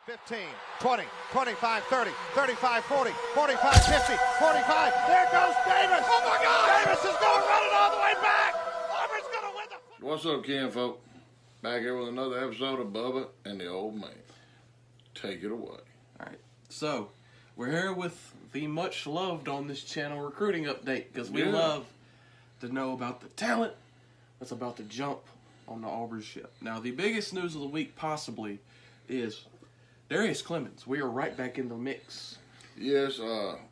15, 20, 25, 30, 35, 40, 45, 50, 45. There goes Davis. Oh, my God. Davis is going to run it all the way back. Auburn's going to win the... What's up, kinfolk? Back here with another episode of Bubba and the Old Man. Take it away. All right. So, we're here with the much-loved on this channel recruiting update because we love to know about the talent that's about to jump on the Auburn ship. Now, the biggest news of the week possibly is Darius Clemens. We are right back in the mix. Yes,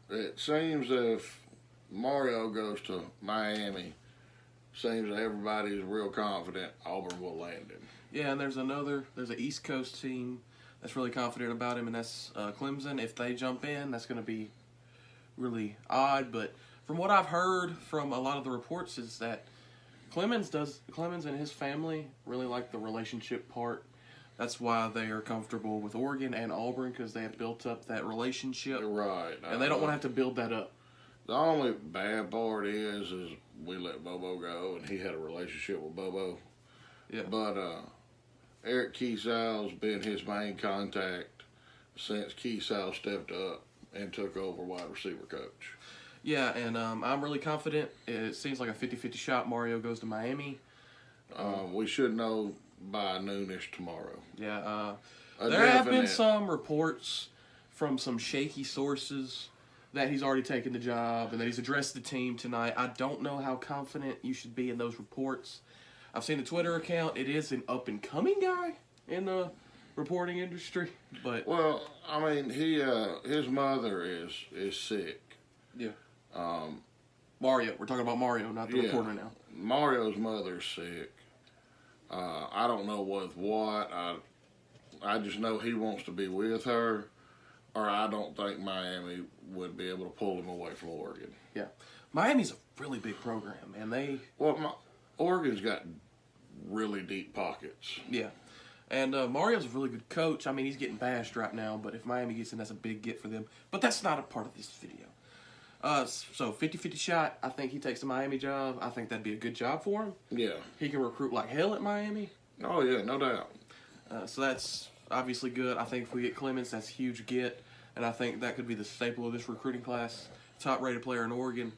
it seems if Mario goes to Miami, seems that everybody is real confident Auburn will land him. Yeah, and there's an East Coast team that's really confident about him, and that's Clemson. If they jump in, that's going to be really odd. But from what I've heard from a lot of the reports is that Clemens and his family really like the relationship part. That's why they are comfortable with Oregon and Auburn, because they have built up that relationship. Right. And they don't want to have to build that up. The only bad part is we let Bobo go, and he had a relationship with Bobo. Yeah. But Eric Kiesau's been his main contact since Kiesau stepped up and took over wide receiver coach. Yeah, and I'm really confident. It seems like a 50-50 shot Mario goes to Miami. We should know by noonish tomorrow. Yeah, there have been some reports from some shaky sources that he's already taken the job and that he's addressed the team tonight. I don't know how confident you should be in those reports. I've seen the Twitter account. It is an up-and-coming guy in the reporting industry. But well, I mean, his mother is sick. Yeah. Mario. We're talking about Mario, not the reporter now. Mario's mother's sick. I don't know with what. I just know he wants to be with her, or I don't think Miami would be able to pull him away from Oregon. Yeah. Miami's a really big program, and Oregon's got really deep pockets. Yeah. And Mario's a really good coach. I mean, he's getting bashed right now, but if Miami gets in, that's a big get for them. But that's not a part of this video. So 50-50 shot, I think he takes the Miami job. I think that'd be a good job for him. Yeah. He can recruit like hell at Miami. Oh, yeah, no doubt. So that's obviously good. I think if we get Clemens, that's a huge get. And I think that could be the staple of this recruiting class. Top-rated player in Oregon,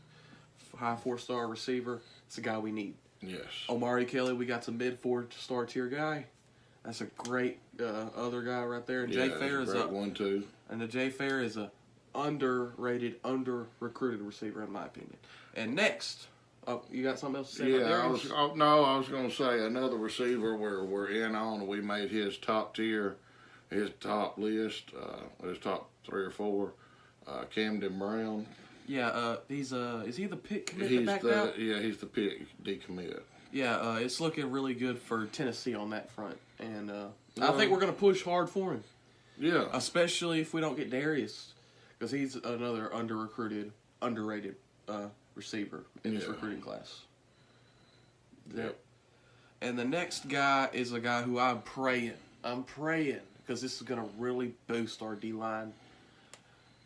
high four-star receiver. It's a guy we need. Yes. Omari Kelly, we got some mid-four-star tier guy. That's a great other guy right there. And Jay Fair is a one too. And the Jay Fair is a underrated, under-recruited receiver, in my opinion. And next, you got something else to say about Darius? I was going to say another receiver we're in on. We made his top tier, his top list, his top 3 or 4. Camden Brown. Yeah, is he the pick commit back out? Yeah, he's the pick decommit. Yeah, it's looking really good for Tennessee on that front. And I think we're going to push hard for him. Yeah. Especially if we don't get Darius. Because he's another underrated receiver in this recruiting class. Yep. And the next guy is a guy who I'm praying, because this is going to really boost our D-line.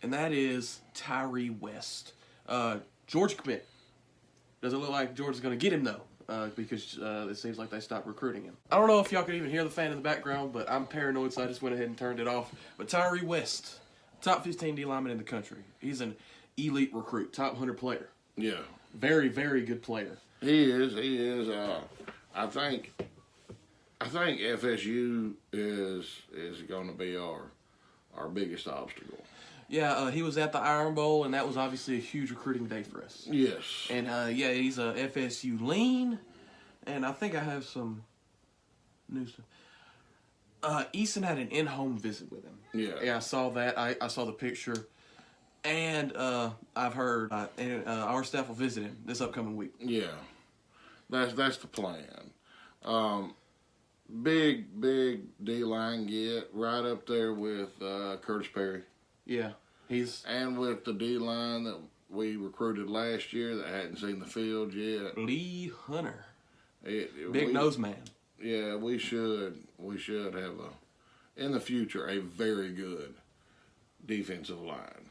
And that is Tyree West. Georgia commit. Doesn't look like Georgia's going to get him, though, because it seems like they stopped recruiting him. I don't know if y'all could even hear the fan in the background, but I'm paranoid, so I just went ahead and turned it off. But Tyree West, top 15 D lineman in the country. He's an elite recruit, top 100 player. Yeah. Very, very good player. He is. I think FSU is going to be our biggest obstacle. Yeah, he was at the Iron Bowl, and that was obviously a huge recruiting day for us. Yes. And, yeah, he's a FSU lean, and I think I have some news. Easton had an in-home visit with him. Yeah. Yeah, I saw that. I saw the picture. And I've heard our staff will visit him this upcoming week. Yeah. That's the plan. Big D-line get right up there with Curtis Perry. Yeah. And with the D-line that we recruited last year that hadn't seen the field yet. Lee Hunter. Big nose man. Yeah, we should have in the future a very good defensive line.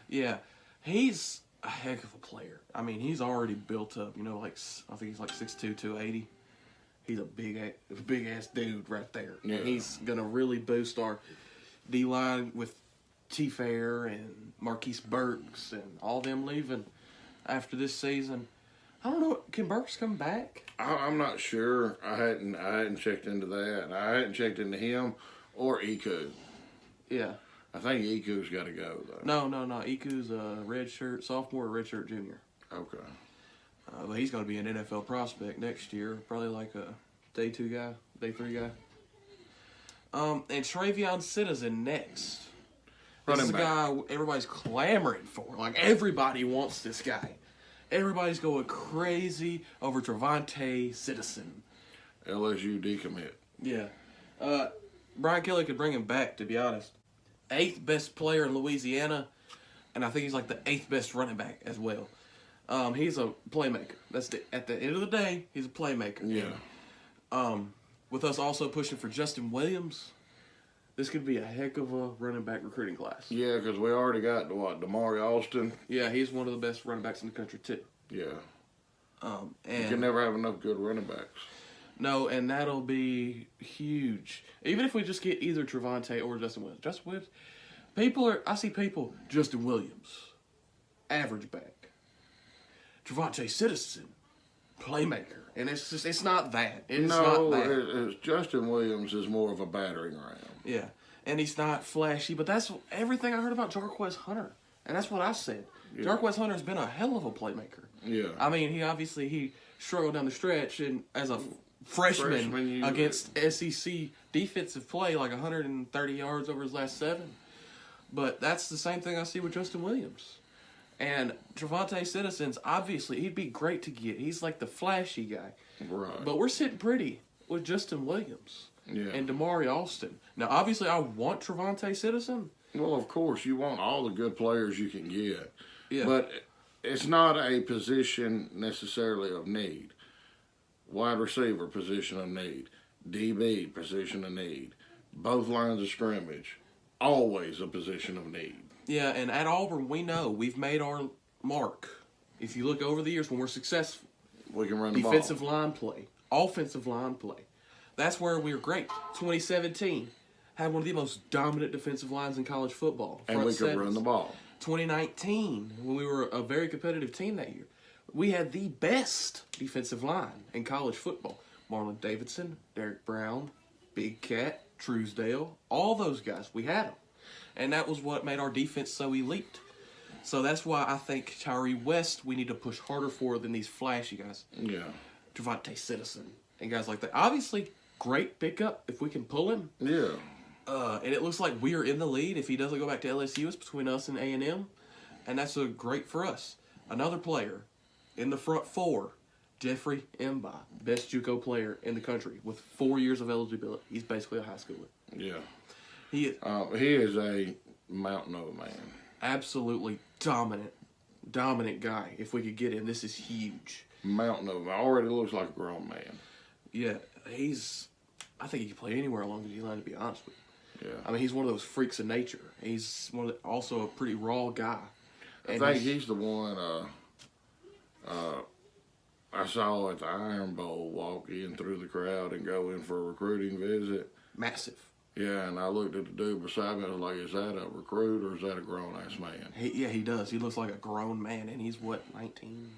Yeah, he's a heck of a player. I mean, he's already built up. You know, like I think he's like 6'2", 280. He's a big ass dude right there. Yeah. And he's gonna really boost our D-line with T-Fair and Marquise Burks and all them leaving after this season. I don't know. Can Burks come back? I'm not sure. I hadn't checked into that. I hadn't checked into him or Iku. Yeah. I think Iku's got to go though. No. Iku's a redshirt sophomore, redshirt junior. Okay. But he's going to be an NFL prospect next year, probably like a day 2 guy, day 3 guy. And Treyvonte Citizen next. This is a guy everybody's clamoring for. Like, everybody wants this guy. Everybody's going crazy over Treyvonte Citizen. LSU decommit. Yeah. Brian Kelly could bring him back, to be honest. 8th best player in Louisiana, and I think he's like the 8th best running back as well. He's a playmaker. At the end of the day, he's a playmaker. Yeah. With us also pushing for Justin Williams, this could be a heck of a running back recruiting class. Yeah, because we already got Damari Alston. Yeah, he's one of the best running backs in the country too. Yeah. And you can never have enough good running backs. No, and that'll be huge. Even if we just get either Treyvonte or Justin Williams. I see people, Justin Williams, average back. Treyvonte Citizen, playmaker. And it's not that. Justin Williams is more of a battering ram. Yeah, and he's not flashy, but that's everything I heard about Jarquez Hunter. And that's what I said. Yeah. Jarquez Hunter's been a hell of a playmaker. Yeah. I mean, he struggled down the stretch and as a freshman against SEC defensive play, like 130 yards over his last 7. But that's the same thing I see with Justin Williams. And Treyvonte Citizen's, obviously, he'd be great to get. He's like the flashy guy. Right. But we're sitting pretty with Justin Williams and Damari Alston. Now, obviously, I want Treyvonte Citizen. Well, of course, you want all the good players you can get. Yeah. But it's not a position necessarily of need. Wide receiver, position of need. DB, position of need. Both lines of scrimmage, always a position of need. Yeah, and at Auburn, we know we've made our mark. If you look over the years when we're successful, we can run the ball. Defensive line play, offensive line play. That's where we were great. 2017 had one of the most dominant defensive lines in college football. And we could run the ball. 2019, when we were a very competitive team that year, we had the best defensive line in college football. Marlon Davidson, Derek Brown, Big Cat, Truesdale, all those guys, we had them. And that was what made our defense so elite. So that's why I think Tyree West we need to push harder for than these flashy guys. Yeah. Treyvonte Citizen and guys like that. Obviously, great pickup if we can pull him. Yeah. And it looks like we are in the lead. If he doesn't go back to LSU, it's between us and A&M. And that's great for us. Another player in the front 4, Jeffrey Mba, best JUCO player in the country with 4 years of eligibility. He's basically a high schooler. Yeah. He is a mountain of a man. Absolutely dominant guy. If we could get him, this is huge. Mountain of a man. Already looks like a grown man. Yeah, I think he can play anywhere along the D-line, to be honest with you. Yeah. I mean, he's one of those freaks of nature. He's also a pretty raw guy. I think he's the one I saw at the Iron Bowl walk in through the crowd and go in for a recruiting visit. Massive. Yeah, and I looked at the dude beside me. I was like, is that a recruit or is that a grown-ass man? He does. He looks like a grown man, and he's, 19?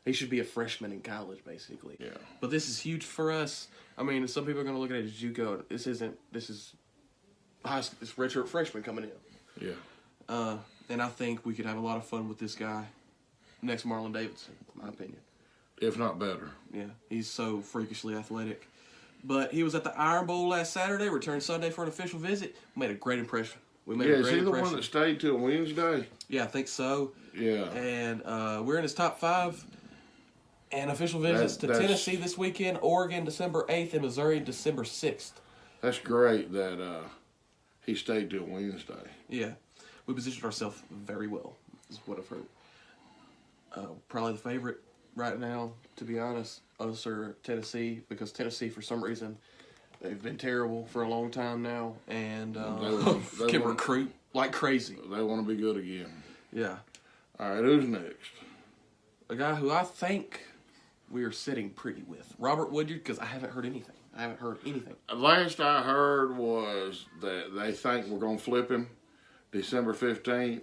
He should be a freshman in college, basically. Yeah. But this is huge for us. I mean, some people are going to look at it as JUCO. This is this redshirt freshman coming in. Yeah. And I think we could have a lot of fun with this guy. Next Marlon Davidson, in my opinion. If not better. Yeah, he's so freakishly athletic. But he was at the Iron Bowl last Saturday, returned Sunday for an official visit. We made a great impression. Is he the one that stayed till Wednesday? Yeah, I think so. Yeah. And we're in his top 5. And official visits to Tennessee this weekend, Oregon December 8th, and Missouri December 6th. That's great that he stayed till Wednesday. Yeah. We positioned ourselves very well, is what I've heard. Probably the favorite right now, to be honest, us or Tennessee, because Tennessee, for some reason, they've been terrible for a long time now, and they can recruit like crazy. They want to be good again. Yeah. All right, who's next? A guy who I think we are sitting pretty with. Robert Woodyard, because I haven't heard anything. I haven't heard anything. Last I heard was that they think we're going to flip him December 15th,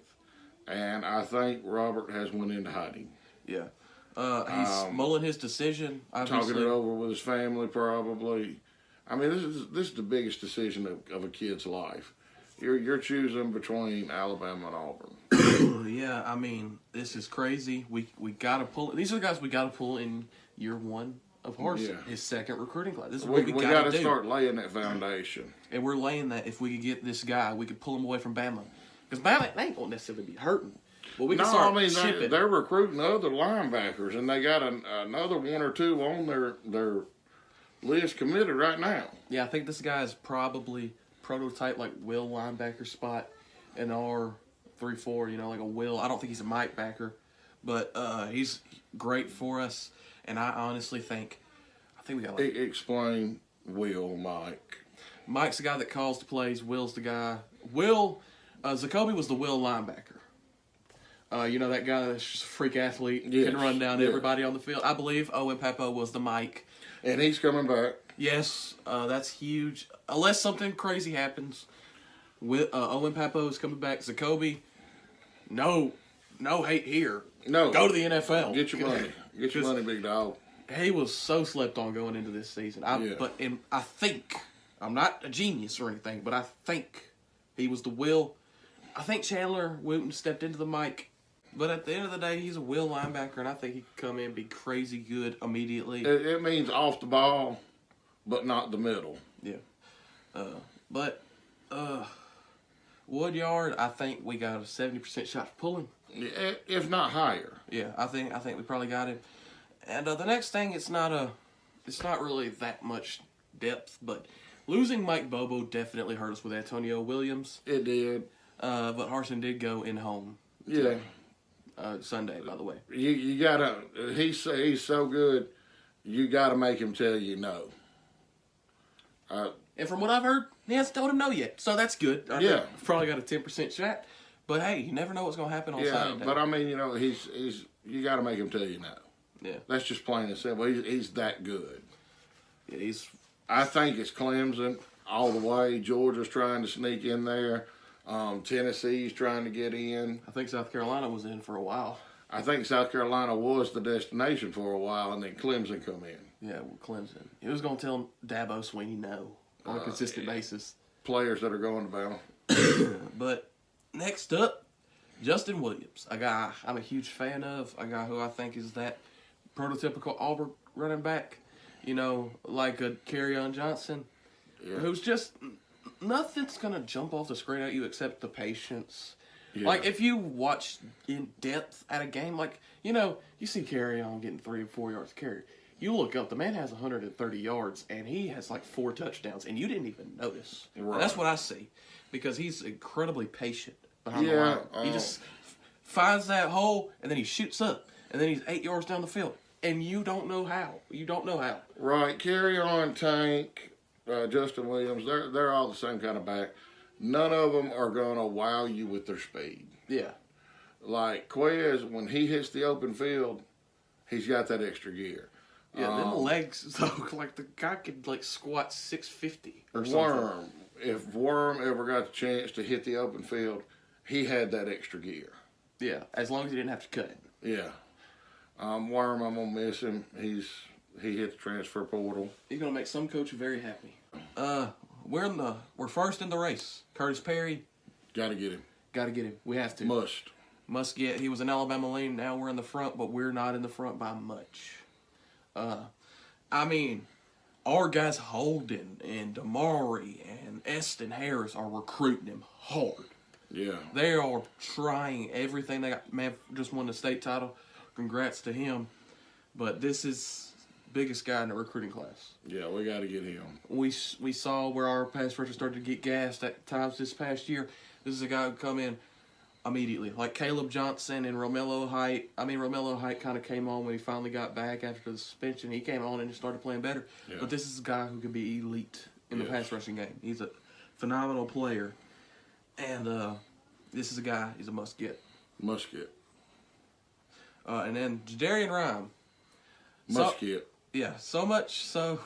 and I think Robert has went into hiding. Yeah. He's mulling his decision, obviously. Talking it over with his family, probably. I mean, this is the biggest decision of a kid's life. You're choosing between Alabama and Auburn. Yeah, I mean, this is crazy. We got to pull. These are the guys we got to pull in year one of Harsin, his second recruiting class. This is what we got to start laying that foundation. And we're laying that. If we could get this guy, we could pull him away from Bama. Because Bama, they ain't going to necessarily be hurting. But we can start shipping. They're recruiting other linebackers, and they got another one or two on their list committed right now. Yeah, I think this guy is probably prototype like Will linebacker spot in our 3-4, you know, like a Will. I don't think he's a Mike backer, but he's great for us. And I honestly think we got like... Explain Will, Mike. Mike's the guy that calls the plays. Will's the guy... Zacoby was the Will linebacker. You know, that guy that's just a freak athlete, can run down everybody on the field. I believe Owen Papo was the Mike. And he's coming back. Yes, that's huge. Unless something crazy happens, Owen Papo is coming back. Zacoby, no hate here. No. Go to the NFL. Get your money. Get your money, big dog. He was so slept on going into this season. But I think, I'm not a genius or anything, but I think he was the Will. I think Chandler Wooten stepped into the Mike. But at the end of the day, he's a Will linebacker, and I think he could come in and be crazy good immediately. It means off the ball, but not the middle. Yeah. Woodyard, I think we got a 70% shot to pull him. Yeah, if not higher. Yeah, I think we probably got him. And the next thing, it's not really that much depth, but losing Mike Bobo definitely hurt us with Antonio Williams. It did. But Harsin did go in home. Yeah. Sunday, by the way. You gotta. He's so good. You gotta make him tell you no. And from what I've heard, he hasn't told him no yet, so that's good. I think probably got a 10% shot. But hey, you never know what's gonna happen on Saturday. Yeah, but I mean, you know, he's you gotta make him tell you no. Yeah. That's just plain and simple. He's that good. Yeah, I think it's Clemson all the way. Georgia's trying to sneak in there. Tennessee's trying to get in. I think South Carolina was in for a while. I think South Carolina was the destination for a while, and then Clemson come in. Yeah, well, Clemson. He was going to tell Dabo Swinney no on a consistent basis. Players that are going to Bama. But next up, Justin Williams, a guy I'm a huge fan of, a guy who I think is that prototypical Auburn running back, you know, like a Kerryon Johnson, who's just... Nothing's going to jump off the screen at you except the patience. Yeah. Like, if you watch in depth at a game, like, you know, you see Kerryon getting 3 or 4 yards of carry. You look up, the man has 130 yards, and he has, like, 4 touchdowns, and you didn't even notice. Right. That's what I see, because he's incredibly patient behind the line. He just finds that hole, and then he shoots up, and then he's 8 yards down the field, and you don't know how. Right, Kerryon, Tank... Justin Williams, they're all the same kind of back. None of them are going to wow you with their speed. Yeah. Like Quez, when he hits the open field, he's got that extra gear. Yeah, them legs, though, like the guy could like squat 650 or something. If Worm ever got the chance to hit the open field, he had that extra gear. Yeah, as long as he didn't have to cut it. Yeah. Worm, I'm going to miss him. He hit the transfer portal. He's gonna make some coach very happy. We're first in the race. Curtis Perry. Gotta get him. We have to. Must get. He was in Alabama lane. Now we're in the front, but we're not in the front by much. I mean, our guys Holden and Damari and Eston Harris are recruiting him hard. Yeah. They are trying everything they got. Man just won the state title. Congrats to him. But this is biggest guy in the recruiting class. Yeah, we got to get him. We saw where our pass rushers started to get gassed at times this past year. This is a guy who come in immediately, like Caleb Johnson and Romello Height. I mean, Romello Height kind of came on when he finally got back after the suspension. He came on and just started playing better. Yeah. But this is a guy who can be elite in the pass rushing game. He's a phenomenal player. And this is a guy, he's a must-get. Must-get. And then Darian Ryan. Must-get. Yeah, so much so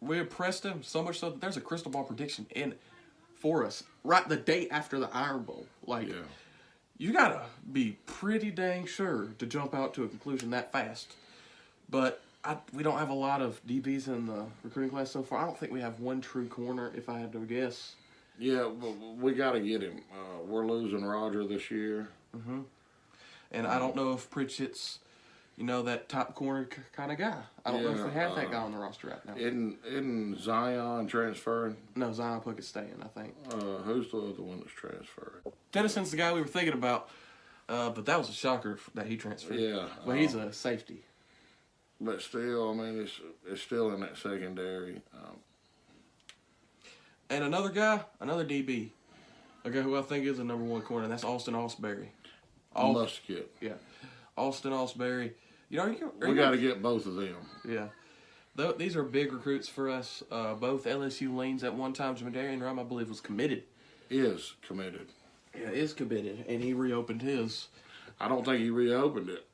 we impressed him so much so that there's a crystal ball prediction in for us right the day after the Iron Bowl. Like, you gotta be pretty dang sure to jump out to a conclusion that fast. But we don't have a lot of DBs in the recruiting class so far. I don't think we have one true corner, if I had to guess. Yeah, we got to get him. We're losing Roger this year. Mm-hmm. And I don't know if Pritchett's, that top corner kind of guy. I don't know if we have that guy on the roster right now. Isn't Zion transferring? No, Zion Puckett's staying, I think. Who's the other one that's transferring? Tennyson's the guy we were thinking about, but that was a shocker that he transferred. Yeah. But he's a safety. But still, I mean, it's still in that secondary. And another guy, another DB, a guy who I think is the number one corner, and that's Austin Osbury. Musket. Yeah. Austin Osbury. We got to get both of them. Yeah. These are big recruits for us. Both LSU lanes at one time. Darian Ryan, I believe, was committed. Is committed. Yeah, is committed, and he reopened his. I don't think he reopened it.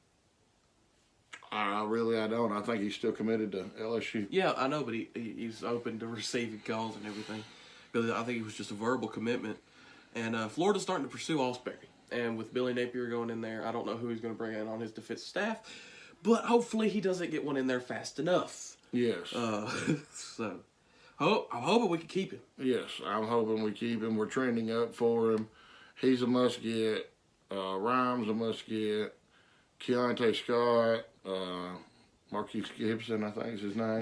I don't. I think he's still committed to LSU. Yeah, I know, but he's open to receiving calls and everything. Because I think it was just a verbal commitment. And Florida's starting to pursue Osbury. And with Billy Napier going in there, I don't know who he's going to bring in on his defensive staff. But hopefully he doesn't get one in there fast enough. Yes. So, I'm hoping we can keep him. Yes, I'm hoping we keep him. We're trending up for him. He's a must-get. Rhymes a must-get. Keontae Scott. Marquise Gibson, I think is his name.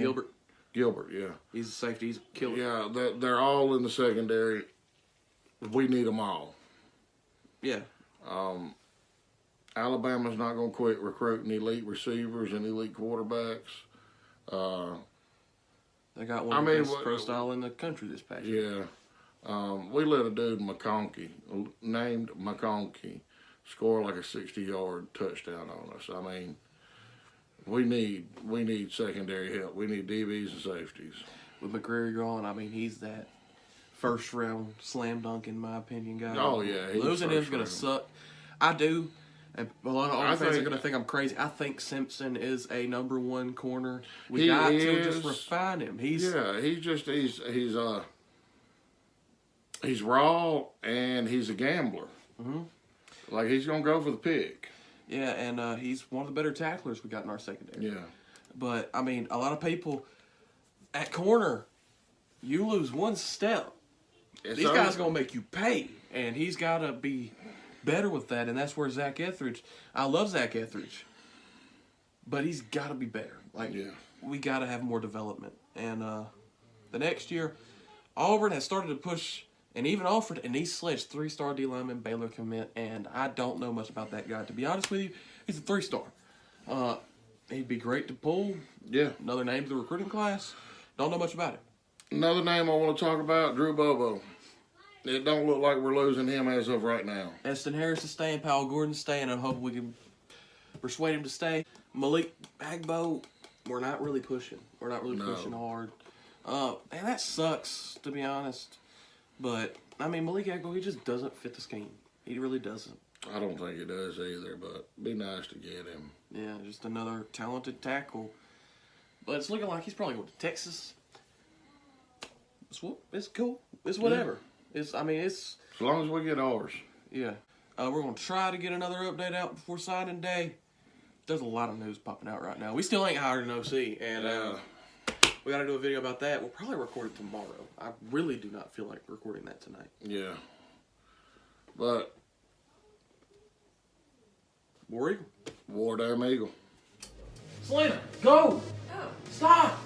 Gilbert, yeah. He's a safety. He's a killer. Yeah, they're all in the secondary. We need them all. Yeah. Alabama's not going to quit recruiting elite receivers and elite quarterbacks. They got one of the best pro style in the country this past year. Yeah. We let a dude, named McConkey, score like a 60-yard touchdown on us. I mean, we need secondary help. We need DBs and safeties. With McCreary gone, I mean, he's that first-round slam dunk, in my opinion, guy. Oh, yeah. Losing him's going to suck. I do. And a lot of Auburn fans are going to think I'm crazy. I think Simpson is a number one corner. We got to just refine him. He's raw and he's a gambler. Mm-hmm. Like, he's going to go for the pick. Yeah, and he's one of the better tacklers we got in our secondary. Yeah. But, I mean, a lot of people at corner, you lose one step. These guys are going to make you pay. And he's got to be better with that. And that's where Zach Etheridge, I love Zach Etheridge. But he's got to be better. Like, we got to have more development. And the next year, Auburn has started to push and even offered an East Sledge 3-star D lineman Baylor commit, and I don't know much about that guy. To be honest with you, he's a 3-star. He'd be great to pull. Yeah. Another name to the recruiting class. Don't know much about it. Another name I want to talk about, Drew Bobo. It don't look like we're losing him as of right now. Eston Harris is staying, Powell Gordon's staying. I hope we can persuade him to stay. Malik Agbo, we're not really pushing. We're not really pushing hard. And that sucks, to be honest. But, I mean, Malik Agbo, he just doesn't fit the scheme. He really doesn't. I don't think he does either, but be nice to get him. Yeah, just another talented tackle. But it's looking like he's probably going to Texas. It's cool. It's whatever. Yeah. It's as long as we get ours. Yeah. We're going to try to get another update out before signing day. There's a lot of news popping out right now. We still ain't hired an OC, and we got to do a video about that. We'll probably record it tomorrow. I really do not feel like recording that tonight. Yeah. But War Eagle. War damn Eagle. Selena, go! Oh. Stop!